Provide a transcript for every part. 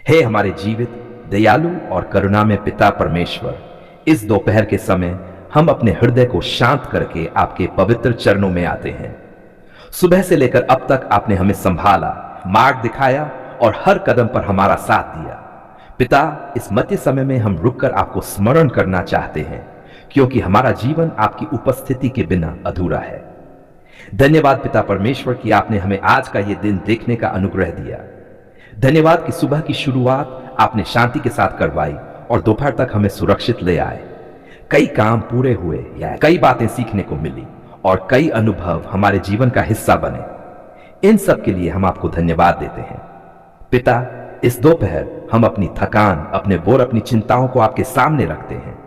हे हमारे जीवित, दयालु और करुणामय पिता परमेश्वर, इस दोपहर के समय हम अपने हृदय को शांत करके आपके पवित्र चरणों में आते हैं। सुबह से लेकर अब तक आपने हमें संभाला, मार्ग दिखाया और हर कदम पर हमारा साथ दिया। पिता, इस मध्य समय में हम रुककर आपको स्मरण करना चाहते हैं, क्योंकि हमारा जीवन आपकी उपस्थिति के बिना अधूरा है। धन्यवाद पिता परमेश्वर कि आपने हमें आज का यह दिन देखने का अनुग्रह दिया। धन्यवाद कि सुबह की शुरुआत आपने शांति के साथ करवाई और दोपहर तक हमें सुरक्षित ले आए। कई काम पूरे हुए या कई बातें सीखने को मिली और कई अनुभव हमारे जीवन का हिस्सा बने। इन सब के लिए हम आपको धन्यवाद देते हैं। पिता, इस दोपहर हम अपनी थकान, अपने बोर, अपनी चिंताओं को आपके सामने रखते हैं।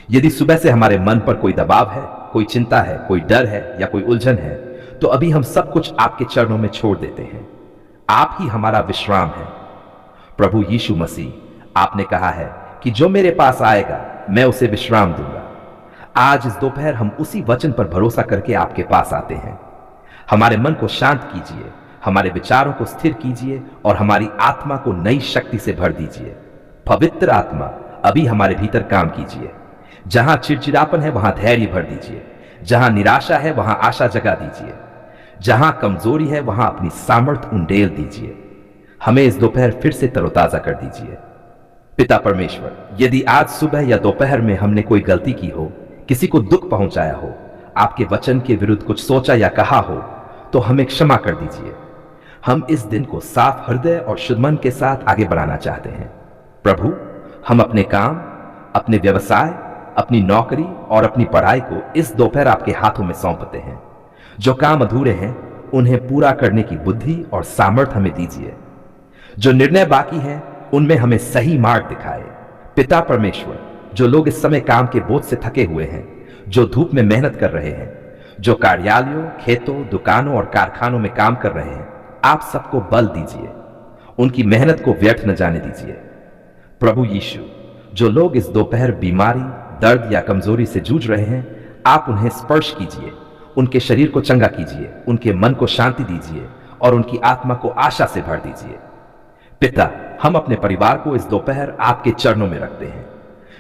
यदि सुबह से हमारे मन पर कोई दबाव है, कोई चिंता है, कोई डर है या कोई उलझन है, तो अभी हम सब कुछ आपके चरणों में छोड़ देते हैं। आप ही हमारा विश्राम है। प्रभु यीशु मसीह, आपने कहा है कि जो मेरे पास आएगा मैं उसे विश्राम दूंगा। आज इस दोपहर हम उसी वचन पर भरोसा करके आपके पास आते हैं। हमारे मन को शांत कीजिए, हमारे विचारों को स्थिर कीजिए और हमारी आत्मा को नई शक्ति से भर दीजिए। पवित्र आत्मा, अभी हमारे भीतर काम कीजिए। जहां चिड़चिड़ापन है वहां धैर्य भर दीजिए, जहां निराशा है वहां आशा जगा दीजिए, जहां कमजोरी है वहां अपनी सामर्थ उंडेल दीजिए। हमें इस दोपहर फिर से तरोताजा कर दीजिए। पिता परमेश्वर, यदि आज सुबह या दोपहर में हमने कोई गलती की हो, किसी को दुख पहुंचाया हो, आपके वचन के विरुद्ध कुछ सोचा या कहा हो, तो हमें क्षमा कर दीजिए। हम इस दिन को साफ हृदय और शुद्ध मन के साथ आगे बढ़ाना चाहते हैं। प्रभु, हम अपने काम, अपने व्यवसाय, अपनी नौकरी और अपनी पढ़ाई को इस दोपहर आपके हाथों में सौंपते हैं। जो काम अधूरे हैं उन्हें पूरा करने की बुद्धि और सामर्थ्य हमें दीजिए। जो निर्णय बाकी हैं उनमें हमें सही मार्ग दिखाए। पिता परमेश्वर, जो लोग इस समय काम के बोझ से थके हुए हैं, जो धूप में मेहनत कर रहे हैं, जो कार्यालयों, खेतों, दुकानों और कारखानों में काम कर रहे हैं, आप सबको बल दीजिए। उनकी मेहनत को व्यर्थ न जाने दीजिए। प्रभु यीशु, जो लोग इस दोपहर बीमारी, दर्द या कमजोरी से जूझ रहे हैं, आप उन्हें स्पर्श कीजिए, उनके शरीर को चंगा कीजिए, उनके मन को शांति दीजिए और उनकी आत्मा को आशा से भर दीजिए। पिता, हम अपने परिवार को इस दोपहर आपके चरणों में रखते हैं।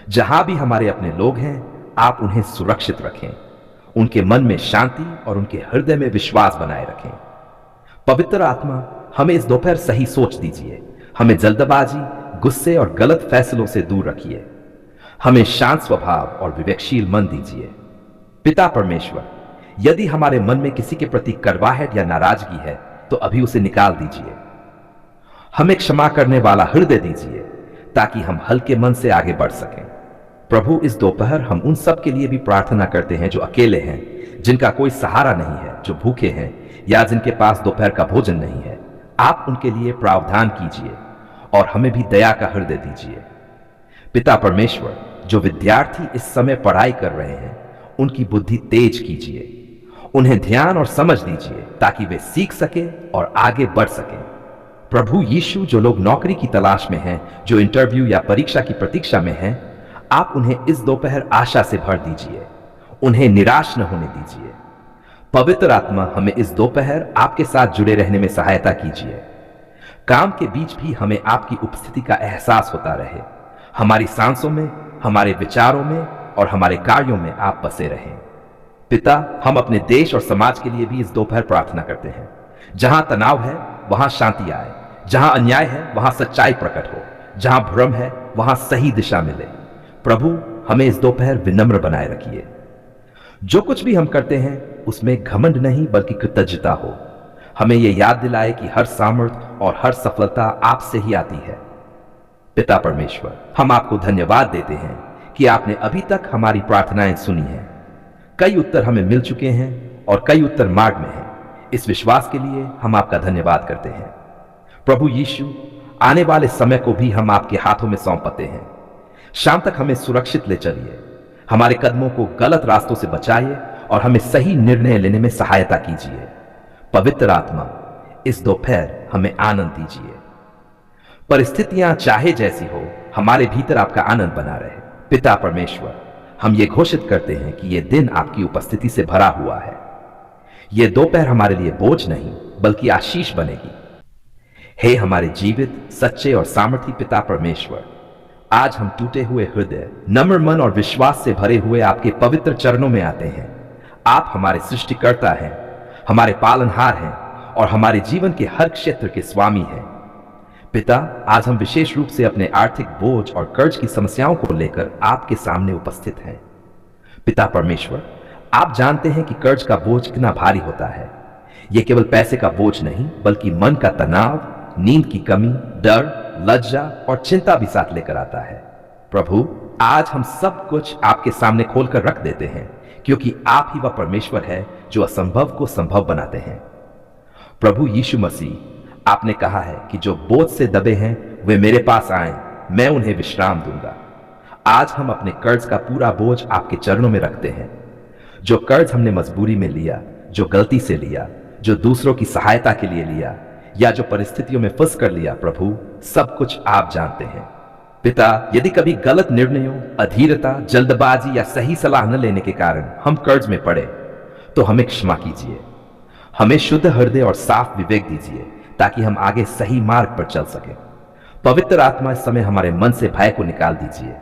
जहां भी हमारे अपने लोग हैं, आप उन्हें सुरक्षित रखें, उनके मन में शांति और उनके हृदय में विश्वास बनाए रखें। पवित्र आत्मा, हमें इस दोपहर सही सोच दीजिए। हमें जल्दबाजी, गुस्से और गलत फैसलों से दूर रखिए। हमें शांत स्वभाव और विवेकशील मन दीजिए। पिता परमेश्वर, यदि हमारे मन में किसी के प्रति कड़वाहट या नाराजगी है तो अभी उसे निकाल दीजिए। हमें क्षमा करने वाला हृदय दीजिए ताकि हम हल्के मन से आगे बढ़ सकें। प्रभु, इस दोपहर हम उन सब के लिए भी प्रार्थना करते हैं जो अकेले हैं, जिनका कोई सहारा नहीं है, जो भूखे हैं या जिनके पास दोपहर का भोजन नहीं है। आप उनके लिए प्रावधान कीजिए और हमें भी दया का हृदय दीजिए। पिता परमेश्वर, जो विद्यार्थी इस समय पढ़ाई कर रहे हैं, उनकी बुद्धि तेज कीजिए। उन्हें ध्यान और समझ दीजिए ताकि वे सीख सके और आगे बढ़ सकें। प्रभु यीशु, जो लोग नौकरी की तलाश में हैं, जो इंटरव्यू या परीक्षा की प्रतीक्षा में हैं, आप उन्हें इस दोपहर आशा से भर दीजिए। उन्हें निराश न होने दीजिए। पवित्र आत्मा, हमें इस दोपहर आपके साथ जुड़े रहने में सहायता कीजिए। काम के बीच भी हमें आपकी उपस्थिति का एहसास होता रहे। हमारी सांसों में, हमारे विचारों में और हमारे कार्यों में आप बसे रहें। पिता, हम अपने देश और समाज के लिए भी इस दोपहर प्रार्थना करते हैं। जहां तनाव है वहां शांति आए, जहां अन्याय है वहां सच्चाई प्रकट हो, जहां भ्रम है वहां सही दिशा मिले। प्रभु, हमें इस दोपहर विनम्र बनाए रखिए। जो कुछ भी हम करते हैं उसमें घमंड नहीं बल्कि कृतज्ञता हो। हमें यह याद दिलाए कि हर सामर्थ्य और हर सफलता आपसे ही आती है। पिता परमेश्वर, हम आपको धन्यवाद देते हैं कि आपने अभी तक हमारी प्रार्थनाएं सुनी हैं। कई उत्तर हमें मिल चुके हैं और कई उत्तर मार्ग में हैं। इस विश्वास के लिए हम आपका धन्यवाद करते हैं। प्रभु यीशु, आने वाले समय को भी हम आपके हाथों में सौंपते हैं। शाम तक हमें सुरक्षित ले चलिए, हमारे कदमों को गलत रास्तों से बचाइए और हमें सही निर्णय लेने में सहायता कीजिए। पवित्र आत्मा, इस दोपहर हमें आनंद दीजिए। परिस्थितियां चाहे जैसी हो, हमारे भीतर आपका आनंद बना रहे। पिता परमेश्वर, हम ये घोषित करते हैं कि यह दिन आपकी उपस्थिति से भरा हुआ है। यह दोपहर हमारे लिए बोझ नहीं बल्कि आशीष बनेगी। हे हमारे जीवित, सच्चे और सामर्थी पिता परमेश्वर, आज हम टूटे हुए हृदय, नम्र मन और विश्वास से भरे हुए आपके पवित्र चरणों में आते हैं। आप हमारे सृष्टिकर्ता हैं, हमारे पालनहार हैं और हमारे जीवन के हर क्षेत्र के स्वामी हैं। पिता, आज हम विशेष रूप से अपने आर्थिक बोझ और कर्ज की समस्याओं को लेकर आपके सामने उपस्थित हैं। पिता परमेश्वर, आप जानते हैं कि कर्ज का बोझ कितना भारी होता है। यह केवल पैसे का बोझ नहीं, बल्कि मन का तनाव, नींद की कमी, डर, लज्जा और चिंता भी साथ लेकर आता है। प्रभु, आज हम सब कुछ आपके सामने खोलकर रख देते हैं, क्योंकि आप ही वह परमेश्वर है जो असंभव को संभव बनाते हैं। प्रभु यीशु मसीह, आपने कहा है कि जो बोझ से दबे हैं वे मेरे पास आएं, मैं उन्हें विश्राम दूंगा। आज हम अपने कर्ज का पूरा बोझ आपके चरणों में रखते हैं। जो कर्ज हमने मजबूरी में लिया, जो गलती से लिया, जो दूसरों की सहायता के लिए लिया या जो परिस्थितियों में फंस कर लिया, प्रभु सब कुछ आप जानते हैं। पिता, यदि कभी गलत निर्णयों, अधीरता, जल्दबाजी या सही सलाह न लेने के कारण हम कर्ज में पड़े, तो हमें क्षमा कीजिए। हमें शुद्ध हृदय और साफ विवेक दीजिए ताकि हम आगे सही मार्ग पर चल सकें। पवित्र आत्मा, इस समय हमारे मन से भय को निकाल दीजिए।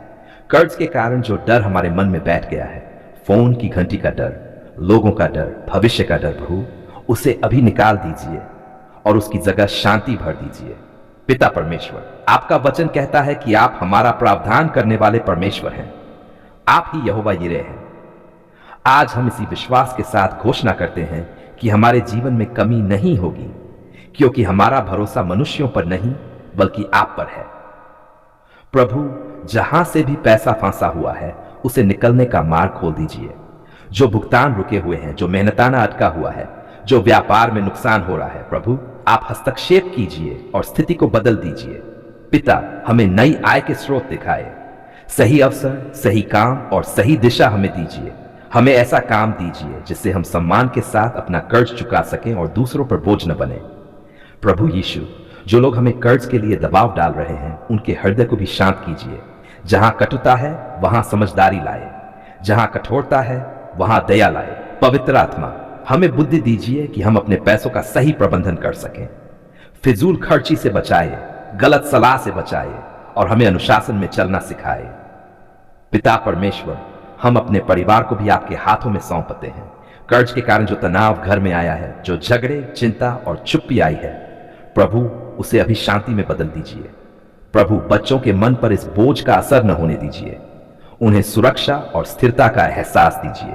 कर्ज के कारण जो डर हमारे मन में बैठ गया है, फोन की घंटी का डर, लोगों का डर, भविष्य का डर, प्रभु उसे अभी निकाल दीजिए और उसकी जगह शांति भर दीजिए। पिता परमेश्वर, आपका वचन कहता है कि आप हमारा प्रावधान करने वाले परमेश्वर हैं। आप ही यहोवा यिरे हैं। आज हम इसी विश्वास के साथ घोषणा करते हैं कि हमारे जीवन में कमी नहीं होगी, क्योंकि हमारा भरोसा मनुष्यों पर नहीं बल्कि आप पर है। प्रभु, जहां से भी पैसा फंसा हुआ है उसे निकलने का मार्ग खोल दीजिए। जो भुगतान रुके हुए हैं, जो मेहनताना अटका हुआ है, जो व्यापार में नुकसान हो रहा है, प्रभु आप हस्तक्षेप कीजिए और स्थिति को बदल दीजिए। पिता, हमें नई आय के स्रोत दिखाए, सही अवसर, सही काम और सही दिशा हमें दीजिए। हमें ऐसा काम दीजिए जिससे हम सम्मान के साथ अपना कर्ज चुका सकें और दूसरों पर बोझ न बने। प्रभु यीशु, जो लोग हमें कर्ज के लिए दबाव डाल रहे हैं, उनके हृदय को भी शांत कीजिए। जहां कटुता है वहां समझदारी लाए, जहां कठोरता है वहां दया लाए। पवित्र आत्मा, हमें बुद्धि दीजिए कि हम अपने पैसों का सही प्रबंधन कर सकें। फिजूल खर्ची से बचाए, गलत सलाह से बचाए और हमें अनुशासन में चलना सिखाए। पिता परमेश्वर, हम अपने परिवार को भी आपके हाथों में सौंपते हैं। कर्ज के कारण जो तनाव घर में आया है, जो झगड़े, चिंता और चुप्पी आई है, प्रभु उसे अभी शांति में बदल दीजिए। प्रभु, बच्चों के मन पर इस बोझ का असर न होने दीजिए। उन्हें सुरक्षा और स्थिरता का एहसास दीजिए।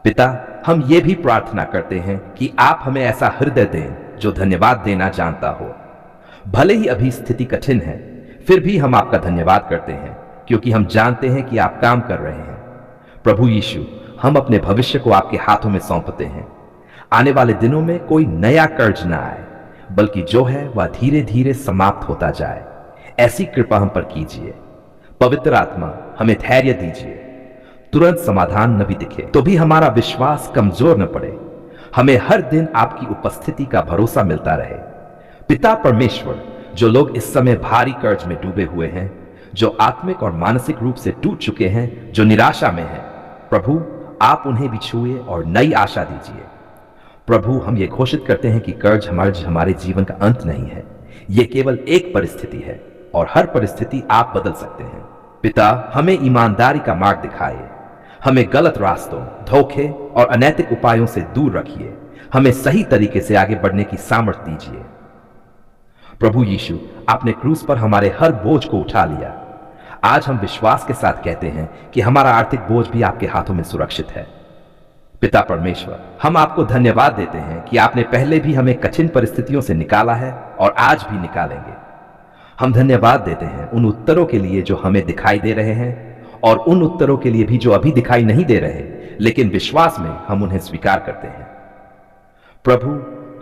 पिता, हम ये भी प्रार्थना करते हैं कि आप हमें ऐसा हृदय दें जो धन्यवाद देना जानता हो। भले ही अभी स्थिति कठिन है, फिर भी हम आपका धन्यवाद करते हैं, क्योंकि हम जानते हैं कि आप काम कर रहे हैं। प्रभु यीशु, हम अपने भविष्य को आपके हाथों में सौंपते हैं। आने वाले दिनों में कोई नया कर्ज ना आए, बल्कि जो है वह धीरे धीरे समाप्त होता जाए। ऐसी कृपा हम पर कीजिए। पवित्र आत्मा, हमें धैर्य दीजिए। तुरंत समाधान न भी दिखे तो भी हमारा विश्वास कमजोर न पड़े। हमें हर दिन आपकी उपस्थिति का भरोसा मिलता रहे। पिता परमेश्वर, जो लोग इस समय भारी कर्ज में डूबे हुए हैं, जो आत्मिक और मानसिक रूप से टूट चुके हैं, जो निराशा में हैं, प्रभु आप उन्हें भी छुए और नई आशा दीजिए। प्रभु, हम ये घोषित करते हैं कि कर्ज हमारे जीवन का अंत नहीं है। ये केवल एक परिस्थिति है और हर परिस्थिति आप बदल सकते हैं। पिता, हमें ईमानदारी का मार्ग दिखाइए। हमें गलत रास्तों, धोखे और अनैतिक उपायों से दूर रखिए। हमें सही तरीके से आगे बढ़ने की सामर्थ्य दीजिए। प्रभु यीशु, आपने क्रूस पर हमारे हर बोझ को उठा लिया। आज हम विश्वास के साथ कहते हैं कि हमारा आर्थिक बोझ भी आपके हाथों में सुरक्षित है। पिता परमेश्वर, हम आपको धन्यवाद देते हैं कि आपने पहले भी हमें कठिन परिस्थितियों से निकाला है और आज भी निकालेंगे। हम धन्यवाद देते हैं उन उत्तरों के लिए जो हमें दिखाई दे रहे हैं और उन उत्तरों के लिए भी जो अभी दिखाई नहीं दे रहे, लेकिन विश्वास में हम उन्हें स्वीकार करते हैं। प्रभु,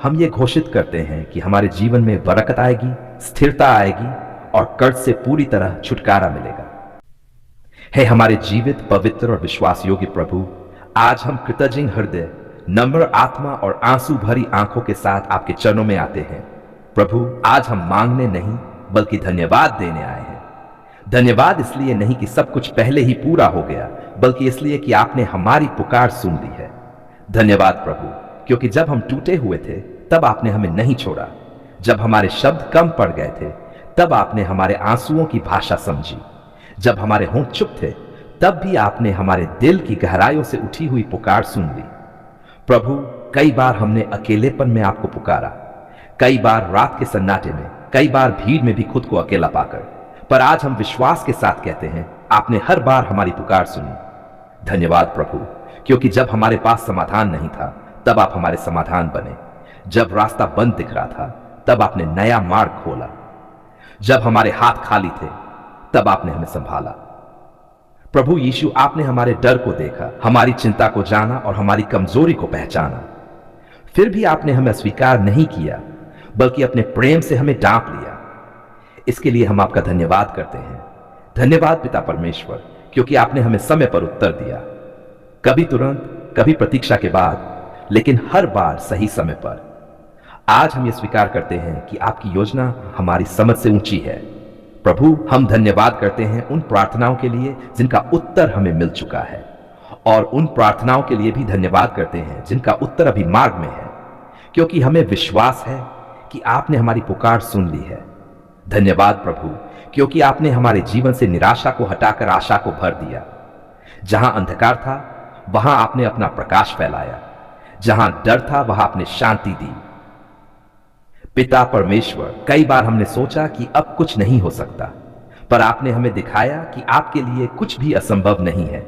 हम ये घोषित करते हैं कि हमारे जीवन में बरकत आएगी, स्थिरता आएगी और कर्ज से पूरी तरह छुटकारा मिलेगा। हे हमारे जीवित, पवित्र और विश्वास योग्य प्रभु, आज हम कृतज्ञ हृदय, नम्र आत्मा और आंसू भरी आंखों के साथ आपके चरणों में आते हैं। प्रभु, आज हम मांगने नहीं बल्कि धन्यवाद देने आए हैं। धन्यवाद इसलिए नहीं कि सब कुछ पहले ही पूरा हो गया, बल्कि इसलिए कि आपने हमारी पुकार सुन ली है। धन्यवाद प्रभु, क्योंकि जब हम टूटे हुए थे तब आपने हमें नहीं छोड़ा। जब हमारे शब्द कम पड़ गए थे, तब आपने हमारे आंसुओं की भाषा समझी। जब हमारे होंठ चुप थे, तब भी आपने हमारे दिल की गहराइयों से उठी हुई पुकार सुन ली। प्रभु, कई बार हमने अकेलेपन में आपको पुकारा, कई बार रात के सन्नाटे में, कई बार भीड़ में भी खुद को अकेला पाकर, पर आज हम विश्वास के साथ कहते हैं, आपने हर बार हमारी पुकार सुनी। धन्यवाद प्रभु, क्योंकि जब हमारे पास समाधान नहीं था, तब आप हमारे समाधान बने। जब रास्ता बंद दिख रहा था, तब आपने नया मार्ग खोला। जब हमारे हाथ खाली थे, तब आपने हमें संभाला। प्रभु यीशु, आपने हमारे डर को देखा, हमारी चिंता को जाना और हमारी कमजोरी को पहचाना। फिर भी आपने हमें अस्वीकार नहीं किया, बल्कि अपने प्रेम से हमें ढांप लिया। इसके लिए हम आपका धन्यवाद करते हैं। धन्यवाद पिता परमेश्वर, क्योंकि आपने हमें समय पर उत्तर दिया, कभी तुरंत, कभी प्रतीक्षा के बाद, लेकिन हर बार सही समय पर। आज हम ये स्वीकार करते हैं कि आपकी योजना हमारी समझ से ऊंची है। प्रभु, हम धन्यवाद करते हैं उन प्रार्थनाओं के लिए जिनका उत्तर हमें मिल चुका है, और उन प्रार्थनाओं के लिए भी धन्यवाद करते हैं जिनका उत्तर अभी मार्ग में है, क्योंकि हमें विश्वास है कि आपने हमारी पुकार सुन ली है। धन्यवाद प्रभु, क्योंकि आपने हमारे जीवन से निराशा को हटाकर आशा को भर दिया। जहां अंधकार था, वहां आपने अपना प्रकाश फैलाया। जहां डर था, वहां आपने शांति दी। पिता परमेश्वर, कई बार हमने सोचा कि अब कुछ नहीं हो सकता, पर आपने हमें दिखाया कि आपके लिए कुछ भी असंभव नहीं है।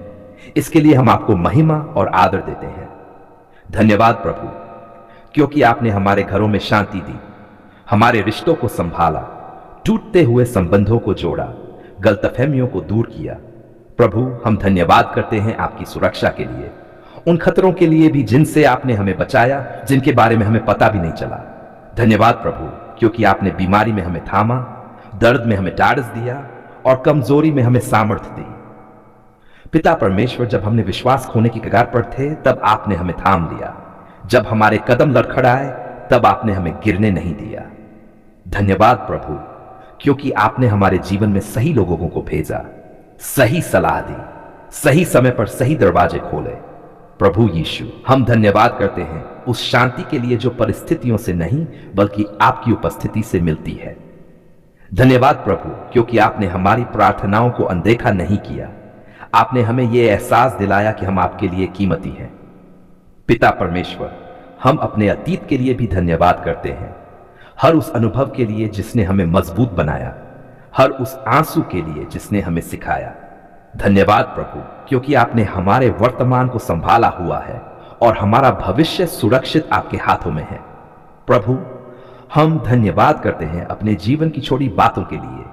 इसके लिए हम आपको महिमा और आदर देते हैं। धन्यवाद प्रभु, क्योंकि आपने हमारे घरों में शांति दी, हमारे रिश्तों को संभाला, टूटते हुए संबंधों को जोड़ा, गलतफहमियों को दूर किया। प्रभु, हम धन्यवाद करते हैं आपकी सुरक्षा के लिए, उन खतरों के लिए भी जिनसे आपने हमें बचाया, जिनके बारे में हमें पता भी नहीं चला। धन्यवाद प्रभु, क्योंकि आपने बीमारी में हमें थामा, दर्द में हमें ढाढ़स दिया और कमजोरी में हमें सामर्थ्य दी। पिता परमेश्वर, जब हमने विश्वास खोने की कगार पर थे, तब आपने हमें थाम लिया। जब हमारे कदम लड़खड़ाए, तब आपने हमें गिरने नहीं दिया। धन्यवाद प्रभु, क्योंकि आपने हमारे जीवन में सही लोगों को भेजा, सही सलाह दी, सही समय पर सही दरवाजे खोले। प्रभु यीशु, हम धन्यवाद करते हैं उस शांति के लिए जो परिस्थितियों से नहीं, बल्कि आपकी उपस्थिति से मिलती है। धन्यवाद प्रभु, क्योंकि आपने हमारी प्रार्थनाओं को अनदेखा नहीं किया। आपने हमें यह एहसास दिलाया कि हम आपके लिए कीमती हैं। पिता परमेश्वर, हम अपने अतीत के लिए भी धन्यवाद करते हैं, हर उस अनुभव के लिए जिसने हमें मजबूत बनाया, हर उस आंसू के लिए जिसने हमें सिखाया। धन्यवाद प्रभु, क्योंकि आपने हमारे वर्तमान को संभाला हुआ है और हमारा भविष्य सुरक्षित आपके हाथों में है। प्रभु, हम धन्यवाद करते हैं अपने जीवन की छोटी बातों के लिए,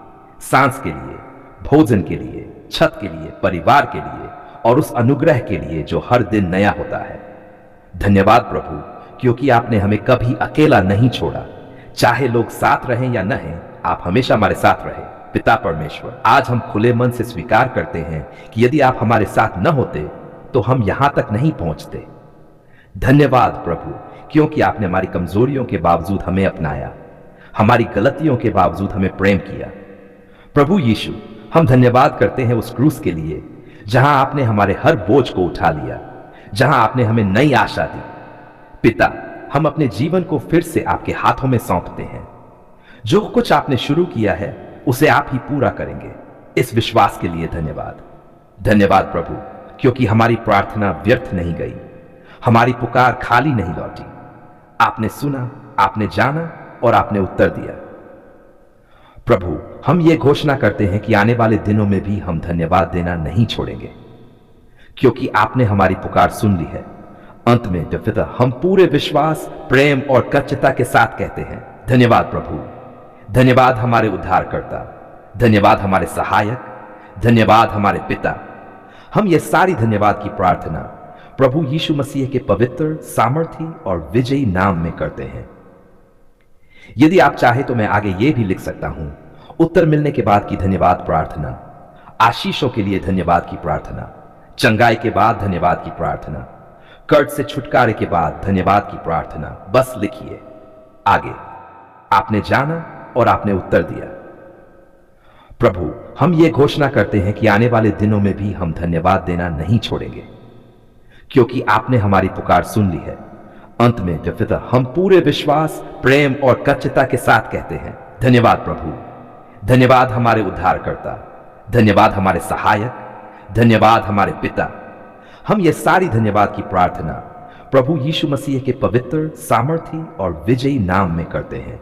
सांस के लिए, भोजन के लिए, छत के लिए, परिवार के लिए और उस अनुग्रह के लिए जो हर दिन नया होता है। धन्यवाद प्रभु, क्योंकि आपने हमें कभी अकेला नहीं छोड़ा। चाहे लोग साथ रहें या न रहें, आप हमेशा हमारे साथ रहे। पिता परमेश्वर, आज हम खुले मन से स्वीकार करते हैं कि यदि आप हमारे साथ न होते तो हम यहां तक नहीं पहुंचते। धन्यवाद प्रभु, क्योंकि आपने हमारी कमजोरियों के बावजूद हमें अपनाया, हमारी गलतियों के बावजूद हमें प्रेम किया। प्रभु यीशु, हम धन्यवाद करते हैं उस क्रूस के लिए जहां आपने हमारे हर बोझ को उठा लिया, जहां आपने हमें नई आशा दी। पिता, हम अपने जीवन को फिर से आपके हाथों में सौंपते हैं। जो कुछ आपने शुरू किया है उसे आप ही पूरा करेंगे। इस विश्वास के लिए धन्यवाद। धन्यवाद प्रभु, क्योंकि हमारी प्रार्थना व्यर्थ नहीं गई, हमारी पुकार खाली नहीं लौटी। आपने सुना, आपने जाना और आपने उत्तर दिया। प्रभु, हम ये घोषणा करते हैं कि आने वाले दिनों में भी हम धन्यवाद देना नहीं छोड़ेंगे, क्योंकि आपने हमारी पुकार सुन ली है। अंत में पिता, हम पूरे विश्वास, प्रेम और कच्चता के साथ कहते हैं, धन्यवाद प्रभु। धन्यवाद हमारे उद्धारकर्ता, धन्यवाद हमारे सहायक, धन्यवाद हमारे पिता। हम ये सारी धन्यवाद की प्रार्थना प्रभु यीशु मसीह के पवित्र, सामर्थी और विजयी नाम में करते हैं। यदि आप चाहे तो मैं आगे ये भी लिख सकता हूं, उत्तर मिलने के बाद की धन्यवाद प्रार्थना, आशीषों के लिए धन्यवाद की प्रार्थना, चंगाई के बाद धन्यवाद की प्रार्थना, कर्ज से छुटकारे के बाद धन्यवाद की प्रार्थना। बस लिखिए आगे। आपने जाना और आपने उत्तर दिया। प्रभु, हम ये घोषणा करते हैं कि आने वाले दिनों में भी हम धन्यवाद देना नहीं छोड़ेंगे, क्योंकि आपने हमारी पुकार सुन ली है। अंत में जो पिता हम पूरे विश्वास, प्रेम और कच्चता के साथ कहते हैं, धन्यवाद प्रभु, धन्यवाद हमारे उद्धारकर्ता, धन्यवाद हमारे सहायक, धन्यवाद हमारे पिता। हम ये सारी धन्यवाद की प्रार्थना प्रभु यीशु मसीह के पवित्र, सामर्थी और विजयी नाम में करते हैं।